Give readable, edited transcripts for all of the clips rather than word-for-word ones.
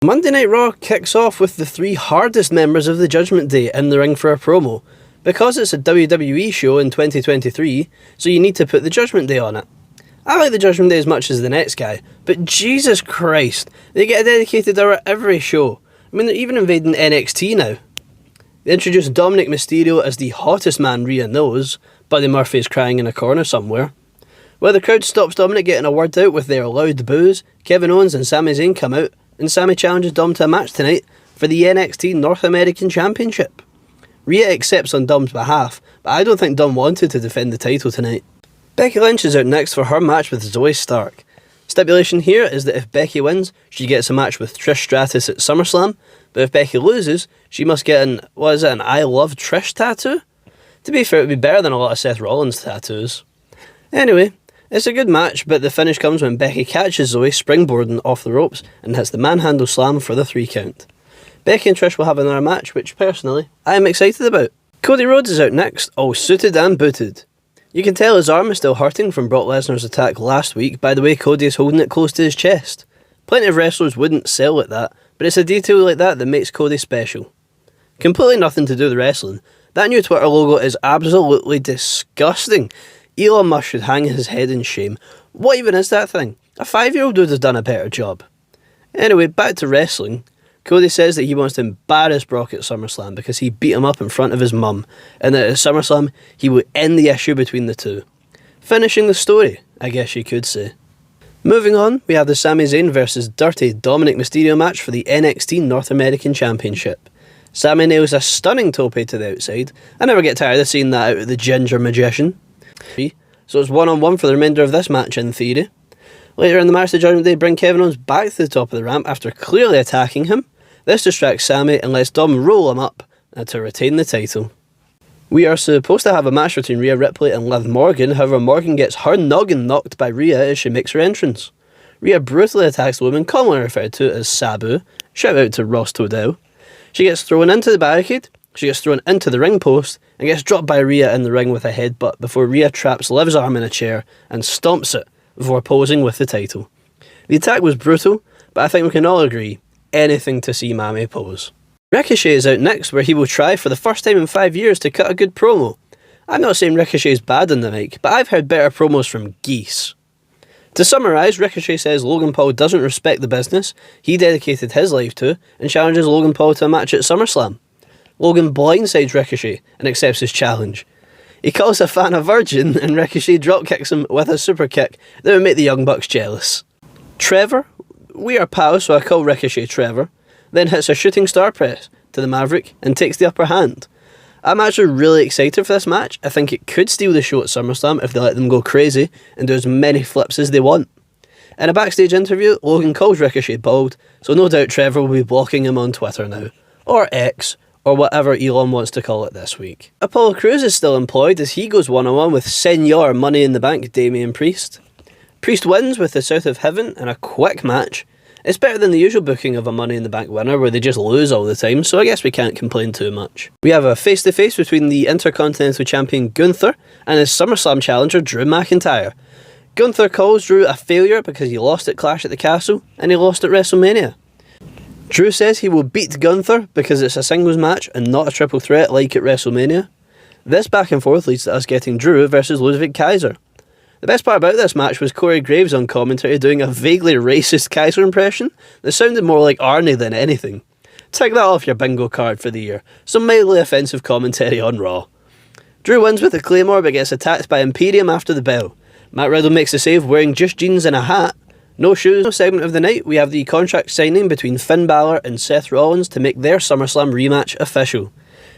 Monday Night Raw kicks off with the three hardest members of the Judgment Day in the ring for a promo. Because it's a WWE show in 2023, so you need to put the Judgment Day on it. I like the Judgment Day as much as the next guy, but Jesus Christ, they get a dedicated hour every show. I mean, they're even invading NXT now. They introduced Dominic Mysterio as the hottest man Rhea knows, Buddy Murphy's crying in a corner somewhere. While the crowd stops Dominic getting a word out with their loud boos, Kevin Owens and Sami Zayn come out, and Sami challenges Dom to a match tonight for the NXT North American Championship. Rhea accepts on Dom's behalf, but I don't think Dom wanted to defend the title tonight. Becky Lynch is out next for her match with Zoey Stark. Stipulation here is that if Becky wins, she gets a match with Trish Stratus at SummerSlam, but if Becky loses, she must get an I Love Trish tattoo? To be fair, it would be better than a lot of Seth Rollins tattoos. Anyway, it's a good match, but the finish comes when Becky catches Zoey springboarding off the ropes and hits the manhandle slam for the 3 count. Becky and Trish will have another match, which personally, I am excited about. Cody Rhodes is out next, all suited and booted. You can tell his arm is still hurting from Brock Lesnar's attack last week by the way Cody is holding it close to his chest. Plenty of wrestlers wouldn't sell at that, but it's a detail like that makes Cody special. Completely nothing to do with wrestling. That new Twitter logo is absolutely disgusting. Elon Musk should hang his head in shame. What even is that thing? A 5-year-old would have done a better job. Anyway, back to wrestling. Cody says that he wants to embarrass Brock at SummerSlam because he beat him up in front of his mum, and that at SummerSlam he will end the issue between the two. Finishing the story, I guess you could say. Moving on, we have the Sami Zayn vs Dirty Dominic Mysterio match for the NXT North American Championship. Sami nails a stunning tope to the outside. I never get tired of seeing that out of the ginger magician. So it's 1-on-1 for the remainder of this match in theory. Later in the match, the Judgment Day bring Kevin Owens back to the top of the ramp after clearly attacking him. This distracts Sami and lets Dom roll him up to retain the title. We are supposed to have a match between Rhea Ripley and Liv Morgan, however Morgan gets her noggin knocked by Rhea as she makes her entrance. Rhea brutally attacks the woman commonly referred to as Sabu, shout out to Ross Todell. She gets thrown into the barricade, she gets thrown into the ring post, and gets dropped by Rhea in the ring with a headbutt before Rhea traps Liv's arm in a chair and stomps it before posing with the title. The attack was brutal, but I think we can all agree, anything to see Mami pose. Ricochet is out next, where he will try for the first time in 5 years to cut a good promo. I'm not saying Ricochet is bad on the mic, but I've heard better promos from geese. To summarise, Ricochet says Logan Paul doesn't respect the business he dedicated his life to, and challenges Logan Paul to a match at SummerSlam. Logan blindsides Ricochet and accepts his challenge. He calls a fan a virgin, and Ricochet dropkicks him with a super kick that would make the Young Bucks jealous. Trevor, we are pals, so I call Ricochet Trevor, then hits a shooting star press to the Maverick and takes the upper hand. I'm actually really excited for this match. I think it could steal the show at SummerSlam if they let them go crazy and do as many flips as they want. In a backstage interview, Logan calls Ricochet bald, so no doubt Trevor will be blocking him on Twitter now. Or X, or whatever Elon wants to call it this week. Apollo Crews is still employed as he goes one-on-one with Senor Money in the Bank Damian Priest. Priest wins with the South of Heaven in a quick match. It's better than the usual booking of a Money in the Bank winner where they just lose all the time, so I guess we can't complain too much. We have a face-to-face between the Intercontinental Champion Gunther and his SummerSlam challenger Drew McIntyre. Gunther calls Drew a failure because he lost at Clash at the Castle and he lost at WrestleMania. Drew says he will beat Gunther because it's a singles match and not a triple threat like at WrestleMania. This back and forth leads to us getting Drew versus Ludwig Kaiser. The best part about this match was Corey Graves on commentary doing a vaguely racist Kaiser impression that sounded more like Arnie than anything. Take that off your bingo card for the year. Some mildly offensive commentary on Raw. Drew wins with a Claymore but gets attacked by Imperium after the bell. Matt Riddle makes the save wearing just jeans and a hat. No shoes. No segment of the night, we have the contract signing between Finn Balor and Seth Rollins to make their SummerSlam rematch official.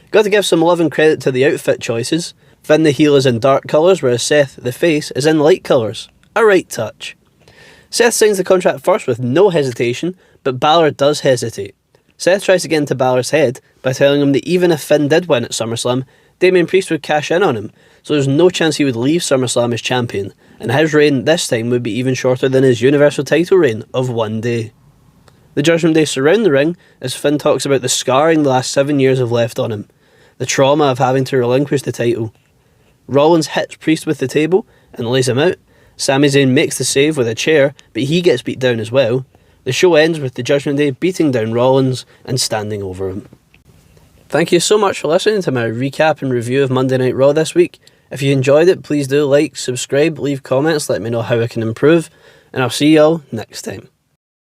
Got to give some love and credit to the outfit choices. Finn the heel is in dark colours, whereas Seth, the face, is in light colours. A right touch. Seth signs the contract first with no hesitation, but Balor does hesitate. Seth tries to get into Balor's head by telling him that even if Finn did win at SummerSlam, Damian Priest would cash in on him, so there's no chance he would leave SummerSlam as champion, and his reign this time would be even shorter than his Universal title reign of 1 day. The Judgment Day surround the ring as Finn talks about the scarring the last 7 years have left on him, the trauma of having to relinquish the title. Rollins hits Priest with the table and lays him out. Sami Zayn makes the save with a chair, but he gets beat down as well. The show ends with the Judgment Day beating down Rollins and standing over him. Thank you so much for listening to my recap and review of Monday Night Raw this week. If you enjoyed it, please do like, subscribe, leave comments, let me know how I can improve, and I'll see you all next time.